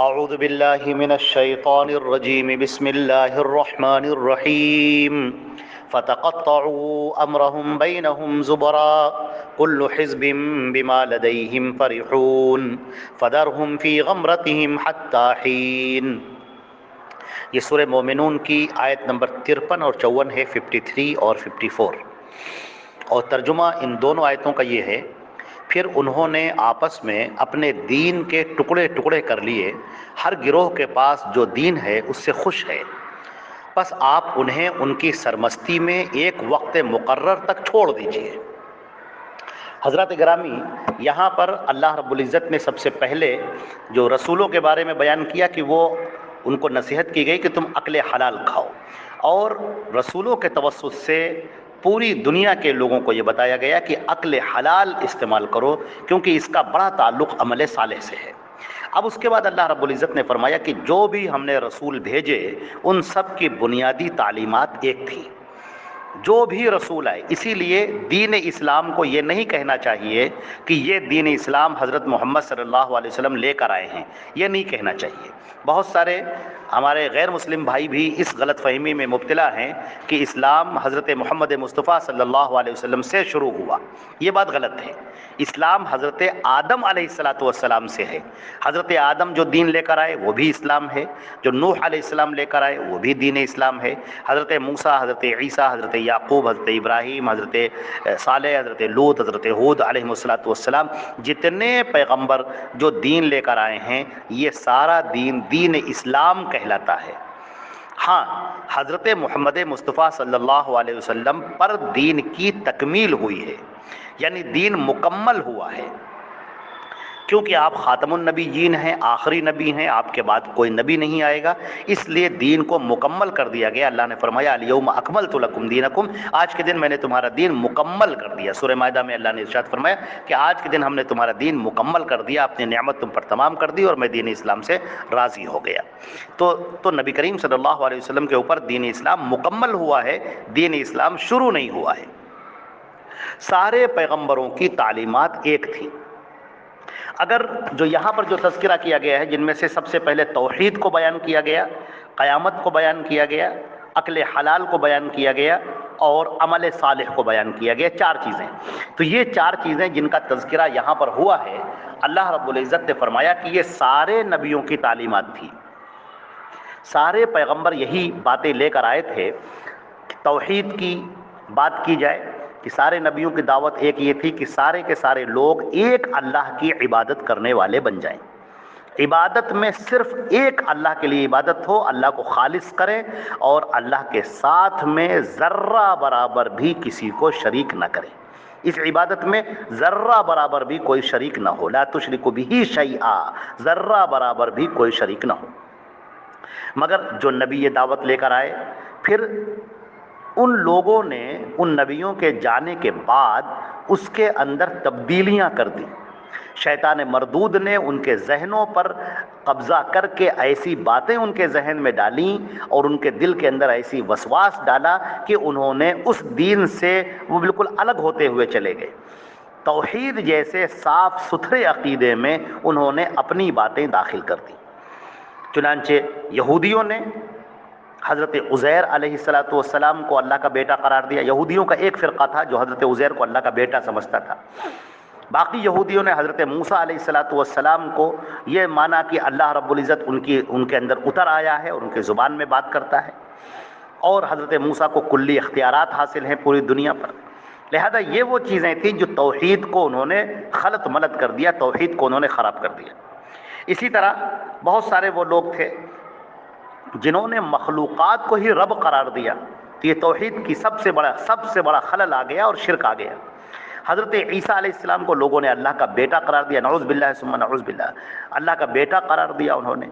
اعوذ باللہ من الشیطان الرجیم بسم اللہ الرحمن الرحیم فتقطعوا امرهم بینہم زبرا کل حزب بما لدیہم فرحون فذرہم فی غمرتہم حتی حین۔ یہ سورہ مومنون کی آیت نمبر 53 اور 54 ہے، 53 اور 54، اور ترجمہ ان دونوں آیتوں کا یہ ہے: پھر انہوں نے آپس میں اپنے دین کے ٹکڑے ٹکڑے کر لیے، ہر گروہ کے پاس جو دین ہے اس سے خوش ہے، پس آپ انہیں ان کی سرمستی میں ایک وقت مقرر تک چھوڑ دیجیے۔ حضرات گرامی، یہاں پر اللہ رب العزت نے سب سے پہلے جو رسولوں کے بارے میں بیان کیا کہ وہ ان کو نصیحت کی گئی کہ تم اکل حلال کھاؤ، اور رسولوں کے توسط سے پوری دنیا کے لوگوں کو یہ بتایا گیا کہ اکل حلال استعمال کرو، کیونکہ اس کا بڑا تعلق عمل صالح سے ہے۔ اب اس کے بعد اللہ رب العزت نے فرمایا کہ جو بھی ہم نے رسول بھیجے ان سب کی بنیادی تعلیمات ایک تھی، جو بھی رسول آئے۔ اسی لیے دین اسلام کو یہ نہیں کہنا چاہیے کہ یہ دین اسلام حضرت محمد صلی اللہ علیہ وسلم لے کر آئے ہیں، یہ نہیں کہنا چاہیے۔ بہت سارے ہمارے غیر مسلم بھائی بھی اس غلط فہمی میں مبتلا ہیں کہ اسلام حضرت محمد مصطفیٰ صلی اللہ علیہ وسلم سے شروع ہوا۔ یہ بات غلط ہے۔ اسلام حضرت آدم علیہ السلام سے ہے۔ حضرت آدم جو دین لے کر آئے وہ بھی اسلام ہے، جو نوح علیہ السلام لے کر آئے وہ بھی دین اسلام ہے۔ حضرت موسیٰ، حضرت عیسیٰ، حضرت یعقوب، حضرت ابراہیم، حضرت صالح، حضرت لوط، حضرت ہود علیہ السلام، جتنے پیغمبر جو دین لے کر آئے ہیں یہ سارا دین اسلام کہلاتا ہے۔ ہاں، حضرت محمد مصطفیٰ صلی اللہ علیہ وسلم پر دین کی تکمیل ہوئی ہے، یعنی دین مکمل ہوا ہے، کیونکہ آپ خاتم النبیین ہیں، آخری نبی ہیں، آپ کے بعد کوئی نبی نہیں آئے گا، اس لیے دین کو مکمل کر دیا گیا۔ اللہ نے فرمایا الیوم اکملت لکم دینکم، آج کے دن میں نے تمہارا دین مکمل کر دیا۔ سورہ مائدہ میں اللہ نے ارشاد فرمایا کہ آج کے دن ہم نے تمہارا دین مکمل کر دیا، اپنی نعمت تم پر تمام کر دی اور میں دین اسلام سے راضی ہو گیا۔ تو نبی کریم صلی اللہ علیہ وسلم کے اوپر دین اسلام مکمل ہوا ہے، دین اسلام شروع نہیں ہوا ہے۔ سارے پیغمبروں کی تعلیمات ایک تھی۔ اگر جو یہاں پر جو تذکرہ کیا گیا ہے، جن میں سے سب سے پہلے توحید کو بیان کیا گیا، قیامت کو بیان کیا گیا، اکل حلال کو بیان کیا گیا اور عمل صالح کو بیان کیا گیا، چار چیزیں۔ تو یہ چار چیزیں جن کا تذکرہ یہاں پر ہوا ہے، اللہ رب العزت نے فرمایا کہ یہ سارے نبیوں کی تعلیمات تھی۔ سارے پیغمبر یہی باتیں لے کر آئے تھے کہ توحید کی بات کی جائے، کہ سارے نبیوں کی دعوت ایک یہ تھی کہ سارے کے سارے لوگ ایک اللہ کی عبادت کرنے والے بن جائیں، عبادت میں صرف ایک اللہ کے لیے عبادت ہو، اللہ کو خالص کریں اور اللہ کے ساتھ میں ذرہ برابر بھی کسی کو شریک نہ کریں۔ اس عبادت میں ذرہ برابر بھی کوئی شریک نہ ہو، لا تشرکوا بہ شیئا، ذرہ برابر بھی کوئی شریک نہ ہو۔ مگر جو نبی یہ دعوت لے کر آئے، پھر ان لوگوں نے ان نبیوں کے جانے کے بعد اس کے اندر تبدیلیاں کر دی۔ شیطان مردود نے ان کے ذہنوں پر قبضہ کر کے ایسی باتیں ان کے ذہن میں ڈالیں اور ان کے دل کے اندر ایسی وسواس ڈالا کہ انہوں نے اس دین سے وہ بالکل الگ ہوتے ہوئے چلے گئے۔ توحید جیسے صاف ستھرے عقیدے میں انہوں نے اپنی باتیں داخل کر دی۔ چنانچہ یہودیوں نے حضرت عزیر علیہ السلام کو اللہ کا بیٹا قرار دیا۔ یہودیوں کا ایک فرقہ تھا جو حضرت عزیر کو اللہ کا بیٹا سمجھتا تھا۔ باقی یہودیوں نے حضرت موسیٰ علیہ السلام کو یہ مانا کہ اللہ رب العزت ان کے اندر اتر آیا ہے اور ان کے زبان میں بات کرتا ہے، اور حضرت موسیٰ کو کلی اختیارات حاصل ہیں پوری دنیا پر۔ لہذا یہ وہ چیزیں تھیں جو توحید کو انہوں نے خلط ملط کر دیا، توحید کو انہوں نے خراب کر دیا۔ اسی طرح بہت سارے وہ لوگ تھے جنہوں نے مخلوقات کو ہی رب قرار دیا، تو یہ توحید کی سب سے بڑا خلل آ گیا اور شرک آ گیا۔ حضرت عیسیٰ علیہ السلام کو لوگوں نے اللہ کا بیٹا قرار دیا، نعوذ باللہ ثم نعوذ باللہ، اللہ کا بیٹا قرار دیا انہوں نے،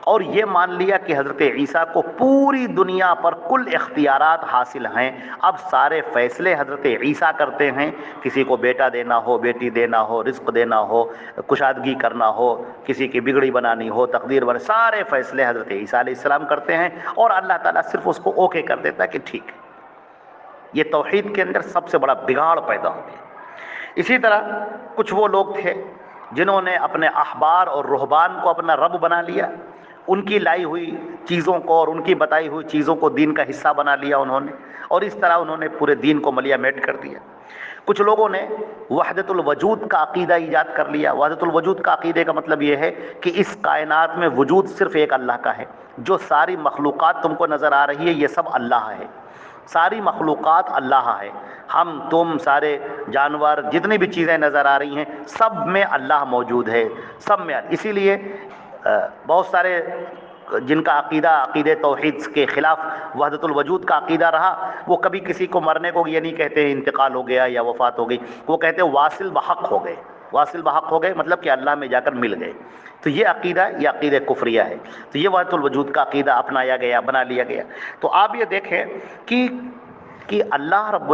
اور یہ مان لیا کہ حضرت عیسیٰ کو پوری دنیا پر کل اختیارات حاصل ہیں، اب سارے فیصلے حضرت عیسیٰ کرتے ہیں، کسی کو بیٹا دینا ہو، بیٹی دینا ہو، رزق دینا ہو، کشادگی کرنا ہو، کسی کی بگڑی بنانی ہو، تقدیر بنانی، سارے فیصلے حضرت عیسیٰ علیہ السلام کرتے ہیں، اور اللہ تعالیٰ صرف اس کو اوکے کر دیتا ہے کہ ٹھیک ہے۔ یہ توحید کے اندر سب سے بڑا بگاڑ پیدا ہو گیا۔ اسی طرح کچھ وہ لوگ تھے جنہوں نے اپنے احبار اور رہبان کو اپنا رب بنا لیا، ان کی لائی ہوئی چیزوں کو اور ان کی بتائی ہوئی چیزوں کو دین کا حصہ بنا لیا انہوں نے، اور اس طرح انہوں نے پورے دین کو ملیا میٹ کر دیا۔ کچھ لوگوں نے وحدت الوجود کا عقیدہ ایجاد کر لیا۔ وحدت الوجود کا عقیدے کا مطلب یہ ہے کہ اس کائنات میں وجود صرف ایک اللہ کا ہے، جو ساری مخلوقات تم کو نظر آ رہی ہے یہ سب اللہ ہے، ساری مخلوقات اللہ ہے، ہم تم سارے جانور جتنی بھی چیزیں نظر آ رہی ہیں سب میں اللہ موجود ہے، سب میں۔ اسی لیے بہت سارے جن کا عقیدہ توحید کے خلاف وحدت الوجود کا عقیدہ رہا، وہ کبھی کسی کو مرنے کو یہ نہیں کہتے ہیں انتقال ہو گیا یا وفات ہو گئی، وہ کہتے ہیں واصل بحق ہو گئے، واصل بحق ہو گئے مطلب کہ اللہ میں جا کر مل گئے۔ تو یہ عقیدہ کفریہ ہے۔ تو یہ وحدت الوجود کا عقیدہ اپنایا گیا، بنا لیا گیا۔ تو آپ یہ دیکھیں کہ اللہ رب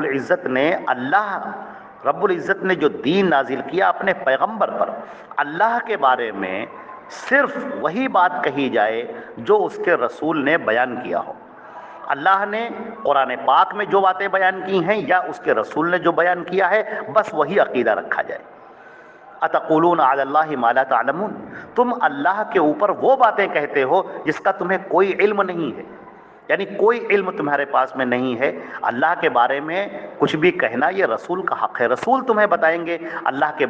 العزت نے جو دین نازل کیا اپنے پیغمبر پر، اللہ کے بارے میں صرف وہی بات کہی جائے جو اس کے رسول نے بیان کیا ہو۔ اللہ نے قرآن پاک میں جو باتیں بیان کی ہیں یا اس کے رسول نے جو بیان کیا ہے بس وہی عقیدہ رکھا جائے۔ اتقولون علی اللہ ما لا تعلمون، تم اللہ کے اوپر وہ باتیں کہتے ہو جس کا تمہیں کوئی علم نہیں ہے، یعنی کوئی علم تمہارے پاس میں نہیں ہے۔ اللہ کے بارے میں کچھ بھی کہنا یہ رسول کا حق ہے، رسول تمہیں بتائیں گے اللہ کے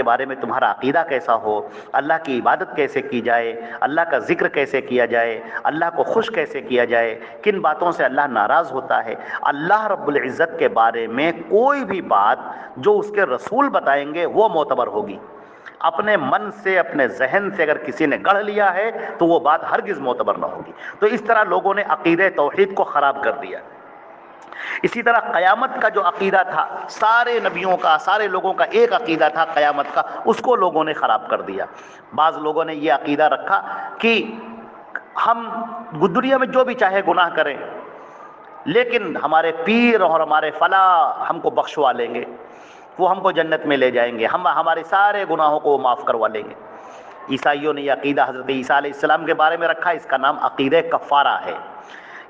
بارے میں تمہارا عقیدہ کیسا ہو، اللہ کی عبادت کیسے کی جائے، اللہ کا ذکر کیسے کیا جائے، اللہ کو خوش کیسے کیا جائے، کن باتوں سے اللہ ناراض ہوتا ہے۔ اللہ رب العزت کے بارے میں کوئی بھی بات جو اس کے رسول بتائیں گے وہ معتبر ہوگی۔ اپنے من سے، اپنے ذہن سے اگر کسی نے گڑھ لیا ہے تو وہ بات ہرگز معتبر نہ ہوگی۔ تو اس طرح لوگوں نے عقیدہ توحید کو خراب کر دیا۔ اسی طرح قیامت کا جو عقیدہ تھا، سارے نبیوں کا، سارے لوگوں کا ایک عقیدہ تھا قیامت کا، اس کو لوگوں نے خراب کر دیا۔ بعض لوگوں نے یہ عقیدہ رکھا کہ ہم دنیا میں جو بھی چاہے گناہ کریں لیکن ہمارے پیر اور ہمارے فلاں ہم کو بخشوا لیں گے، وہ ہم کو جنت میں لے جائیں گے، ہم ہمارے سارے گناہوں کو وہ معاف کروا لیں گے۔ عیسائیوں نے یہ عقیدہ حضرت عیسیٰ علیہ السلام کے بارے میں رکھا، اس کا نام عقیدہ کفارہ ہے۔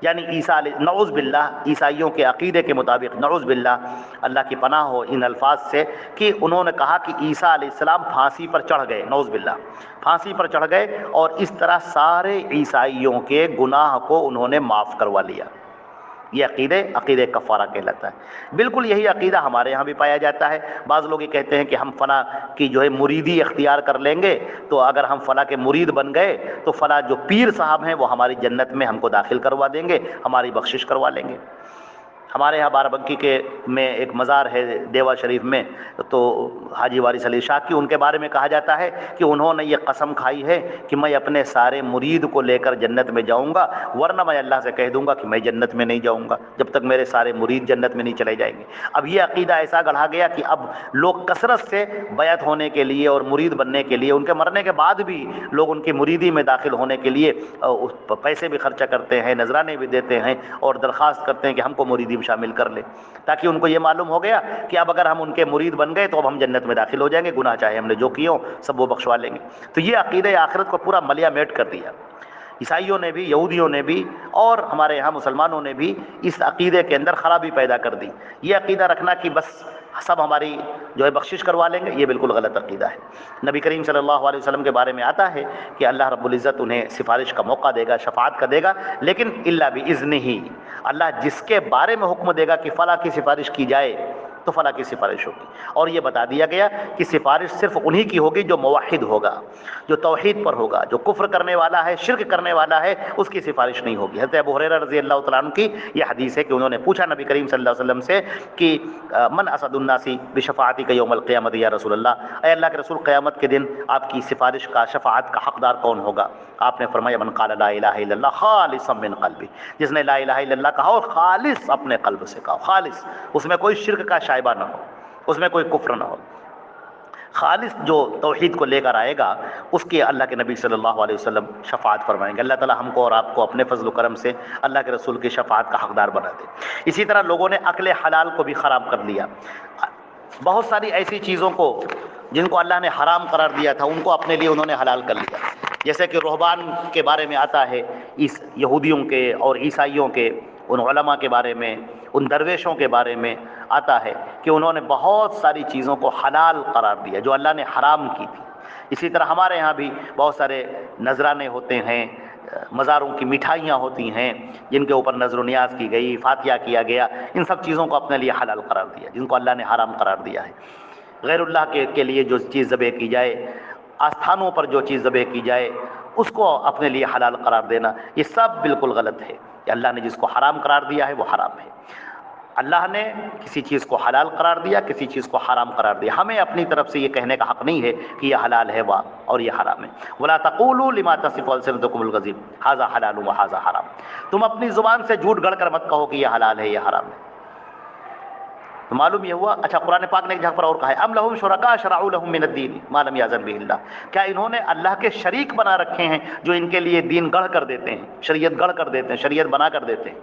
یعنی نعوذ باللہ، عیسائیوں کے عقیدے کے مطابق، نعوذ باللہ، اللہ کی پناہ ہو ان الفاظ سے، کہ انہوں نے کہا کہ عیسیٰ علیہ السلام پھانسی پر چڑھ گئے، نعوذ باللہ، پھانسی پر چڑھ گئے اور اس طرح سارے عیسائیوں کے گناہ کو انہوں نے معاف کروا لیا۔ یہ عقیدہ کفارہ کہلاتا ہے۔ بالکل یہی عقیدہ ہمارے ہاں بھی پایا جاتا ہے۔ بعض لوگ یہ کہتے ہیں کہ ہم فلاں کی جو ہے مریدی اختیار کر لیں گے تو اگر ہم فلاں کے مرید بن گئے تو فلاں جو پیر صاحب ہیں وہ ہماری جنت میں ہم کو داخل کروا دیں گے، ہماری بخشش کروا لیں گے۔ ہمارے یہاں بارہ بنکی میں ایک مزار ہے دیوا شریف میں، تو حاجی وارث علی شاہ کی، ان کے بارے میں کہا جاتا ہے کہ انہوں نے یہ قسم کھائی ہے کہ میں اپنے سارے مرید کو لے کر جنت میں جاؤں گا، ورنہ میں اللہ سے کہہ دوں گا کہ میں جنت میں نہیں جاؤں گا جب تک میرے سارے مرید جنت میں نہیں چلے جائیں گے۔ اب یہ عقیدہ ایسا گڑھا گیا کہ اب لوگ کثرت سے بیعت ہونے کے لیے اور مرید بننے کے لیے، ان کے مرنے کے بعد بھی لوگ ان کی مریدی میں داخل ہونے کے لیے پیسے بھی خرچہ کرتے ہیں، نذرانے بھی دیتے ہیں اور درخواست کرتے ہیں کہ ہم کو مریدی شامل کر لے، تاکہ ان کو یہ معلوم ہو گیا کہ اب اگر ہم ان کے مرید بن گئے تو اب ہم جنت میں داخل ہو جائیں گے، گناہ چاہے ہم نے جو کیے ہوں سب وہ بخشوا لیں گے۔ تو یہ عقیدہ آخرت کو پورا ملیا میٹ کر دیا۔ عیسائیوں نے بھی، یہودیوں نے بھی اور ہمارے یہاں مسلمانوں نے بھی اس عقیدے کے اندر خرابی پیدا کر دی۔ یہ عقیدہ رکھنا کہ بس سب ہماری جو ہے بخشش کروا لیں گے، یہ بالکل غلط عقیدہ ہے۔ نبی کریم صلی اللہ علیہ وسلم کے بارے میں آتا ہے کہ اللہ رب العزت انہیں سفارش کا موقع دے گا، شفاعت کا دے گا، لیکن الا باذنہ، اللہ جس کے بارے میں حکم دے گا کہ فلاں کی سفارش کی جائے تو فلاں کی سفارش ہوگی۔ اور یہ بتا دیا گیا کہ سفارش صرف انہی کی ہوگی جو موحد ہوگا، جو توحید پر ہوگا، جو کفر کرنے والا ہے، شرک کرنے والا ہے، اس کی سفارش نہیں ہوگی۔ حضرت ابو ہریرہ رضی اللہ تعالیٰ عنہ کی یہ حدیث ہے کہ انہوں نے پوچھا نبی کریم صلی اللہ علیہ وسلم سے کہ من اسد الناس بشفاعتک یوم القیامت یا رسول اللہ، اے اللہ کے رسول قیامت کے دن آپ کی سفارش کا، شفاعت کا حقدار کون ہوگا؟ آپ نے فرمایا من قال لا الہ الا اللہ خالصا من قلبی، جس نے لا الہ الا اللہ کہا اور خالص اپنے قلب سے کہا، خالص، اس میں کوئی شرک کا شائبہ نہ ہو، اس میں کوئی کفر نہ ہو، خالص جو توحید کو لے کر آئے گا اس کی اللہ کے نبی صلی اللہ علیہ وسلم شفاعت فرمائیں گے۔ اللہ تعالی ہم کو اور آپ کو اپنے فضل و کرم سے اللہ کے رسول کی شفاعت کا حقدار بنا دے۔ اسی طرح لوگوں نے عقل حلال کو بھی خراب کر لیا۔ بہت ساری ایسی چیزوں کو جن کو اللہ نے حرام قرار دیا تھا ان کو اپنے لیے انہوں نے حلال کر لیا، جیسے کہ رہبان کے بارے میں آتا ہے، اس یہودیوں کے اور عیسائیوں کے ان علماء کے بارے میں، ان درویشوں کے بارے میں آتا ہے کہ انہوں نے بہت ساری چیزوں کو حلال قرار دیا جو اللہ نے حرام کی تھی۔ اسی طرح ہمارے یہاں بھی بہت سارے نذرانے ہوتے ہیں، مزاروں کی مٹھائیاں ہوتی ہیں جن کے اوپر نذر و نیاز کی گئی، فاتحہ کیا گیا، ان سب چیزوں کو اپنے لیے حلال قرار دیا جن کو اللہ نے حرام قرار دیا ہے۔ غیر اللہ کے لیے جو چیز ذبح کی جائے، آستھانوں پر جو چیز ذبح کی جائے، اس کو اپنے لیے حلال قرار دینا، یہ سب بالکل غلط ہے کہ اللہ نے جس کو حرام قرار دیا ہے وہ حرام ہے۔ اللہ نے کسی چیز کو حلال قرار دیا، کسی چیز کو حرام قرار دیا، ہمیں اپنی طرف سے یہ کہنے کا حق نہیں ہے کہ یہ حلال ہے اور یہ حرام ہے۔ وَلَا تَقُولُوا لِمَا تَصِفُ أَلْسِنَتُكُمُ الْكَذِبَ هَذَا حَلَالٌ وَهَذَا حَرَامٌ، تم اپنی زبان سے جھوٹ گڑھ کر مت کہو کہ یہ حلال ہے یہ حرام ہے۔ تو معلوم یہ ہوا، اچھا قرآن پاک نے ایک جگہ پر اور کہا ہے ام لہم شرکاء شرعوا لہم من الدین ما لم یأذن بہ اللہ، کیا انہوں نے اللہ کے شریک بنا رکھے ہیں جو ان کے لیے دین گڑھ کر دیتے ہیں، شریعت گڑھ کر دیتے ہیں، شریعت بنا کر دیتے ہیں۔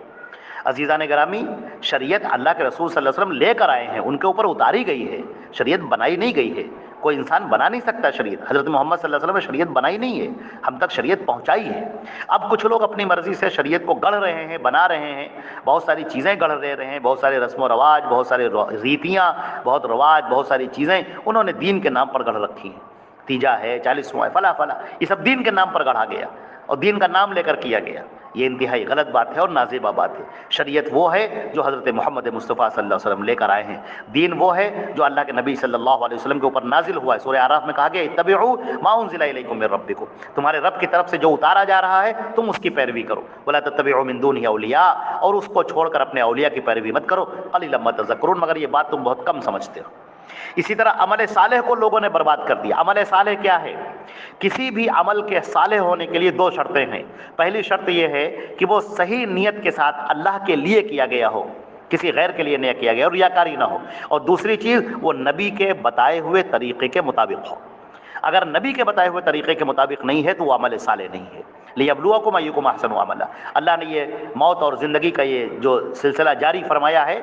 عزیزان گرامی، شریعت اللہ کے رسول صلی اللہ علیہ وسلم لے کر آئے ہیں، ان کے اوپر اتاری گئی ہے، شریعت بنائی نہیں گئی ہے، کوئی انسان بنا نہیں سکتا شریعت، حضرت محمد صلی اللہ علیہ وسلم نے شریعت بنائی نہیں ہے، ہم تک شریعت پہنچائی ہے۔ اب کچھ لوگ اپنی مرضی سے شریعت کو گڑھ رہے ہیں، بنا رہے ہیں، بہت ساری چیزیں گڑھ رہے ہیں، بہت سارے رسم و رواج، بہت سارے ریتیاں، بہت رواج، بہت ساری چیزیں انہوں نے دین کے نام پر گڑھ رکھی ہیں، تیجا ہے، 40واں ہے، فلاں فلاں، یہ سب دین کے نام پر گڑھا گیا اور دین کا نام لے کر کیا گیا۔ یہ انتہائی غلط بات ہے اور نازیبہ بات ہے۔ شریعت وہ ہے جو حضرت محمد مصطفیٰ صلی اللہ علیہ وسلم لے کر آئے ہیں، دین وہ ہے جو اللہ کے نبی صلی اللہ علیہ وسلم کے اوپر نازل ہوا ہے۔ سورہ اعراف میں کہا گیا اتبعوا ما انزل الیکم من ربکم، تمہارے رب کی طرف سے جو اتارا جا رہا ہے تم اس کی پیروی کرو، ولا تتبعوا من دونہ اولیاء، اور اس کو چھوڑ کر اپنے اولیاء کی پیروی مت کرو، قلیلا ما تذکرون، مگر یہ بات تم بہت کم سمجھتے ہو۔ اسی طرح عمل صالح کو لوگوں نے برباد کر دیا۔ عمل صالح کیا ہے؟ کسی بھی عمل کے صالح ہونے کے لیے دو شرطیں ہیں۔ پہلی شرط یہ ہے کہ وہ صحیح نیت کے ساتھ اللہ کے لیے کیا گیا ہو، کسی غیر کے لیے نہیں کیا گیا اور ریاکاری نہ ہو، اور دوسری چیز وہ نبی کے بتائے ہوئے طریقے کے مطابق ہو۔ اگر نبی کے بتائے ہوئے طریقے کے مطابق نہیں ہے تو وہ عمل صالح نہیں ہے۔ لیبلوکم ایکم احسن عملا، اللہ نے یہ موت اور زندگی کا یہ جو سلسلہ جاری فرمایا ہے،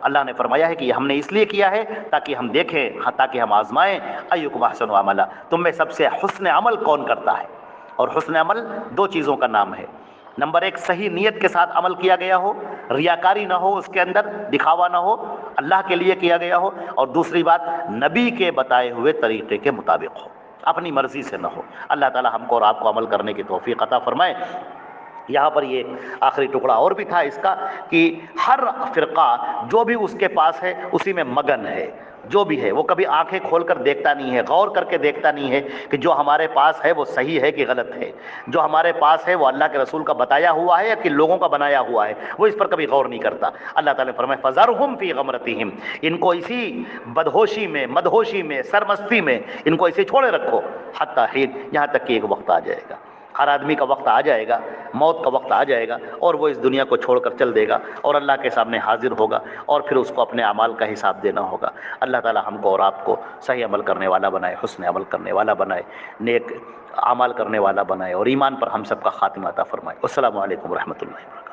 اللہ نے فرمایا ہے کہ یہ ہم نے اس لیے کیا ہے تاکہ ہم دیکھیں، تاکہ ہم آزمائیں، ایکم احسن عملا، تم میں سب سے حسن عمل کون کرتا ہے۔ اور حسن عمل دو چیزوں کا نام ہے، نمبر ایک صحیح نیت کے ساتھ عمل کیا گیا ہو، ریاکاری نہ ہو، اس کے اندر دکھاوا نہ ہو، اللہ کے لیے کیا گیا ہو، اور دوسری بات نبی کے بتائے ہوئے طریقے کے مطابق ہو، اپنی مرضی سے نہ ہو۔ اللہ تعالی ہم کو اور آپ کو عمل کرنے کی توفیق عطا فرمائے۔ یہاں پر یہ آخری ٹکڑا اور بھی تھا اس کا کہ ہر فرقہ جو بھی اس کے پاس ہے اسی میں مگن ہے، جو بھی ہے وہ کبھی آنکھیں کھول کر دیکھتا نہیں ہے، غور کر کے دیکھتا نہیں ہے کہ جو ہمارے پاس ہے وہ صحیح ہے کہ غلط ہے، جو ہمارے پاس ہے وہ اللہ کے رسول کا بتایا ہوا ہے یا کہ لوگوں کا بنایا ہوا ہے، وہ اس پر کبھی غور نہیں کرتا۔ اللہ تعالیٰ نے فرمایا فَذَرْهُمْ فِي غَمْرَتِهِمْ، ان کو اسی بدہوشی میں، مدہوشی میں، سرمستی میں ان کو اسے چھوڑے رکھو، حتیٰ حین، یہاں تک کہ ایک وقت آ جائے گا، ہر آدمی کا وقت آ جائے گا، موت کا وقت آ جائے گا اور وہ اس دنیا کو چھوڑ کر چل دے گا اور اللہ کے سامنے حاضر ہوگا اور پھر اس کو اپنے اعمال کا حساب دینا ہوگا۔ اللہ تعالی ہم کو اور آپ کو صحیح عمل کرنے والا بنائے، حسن عمل کرنے والا بنائے، نیک اعمال کرنے والا بنائے اور ایمان پر ہم سب کا خاتمہ عطا فرمائے۔ السلام علیکم ورحمۃ اللہ۔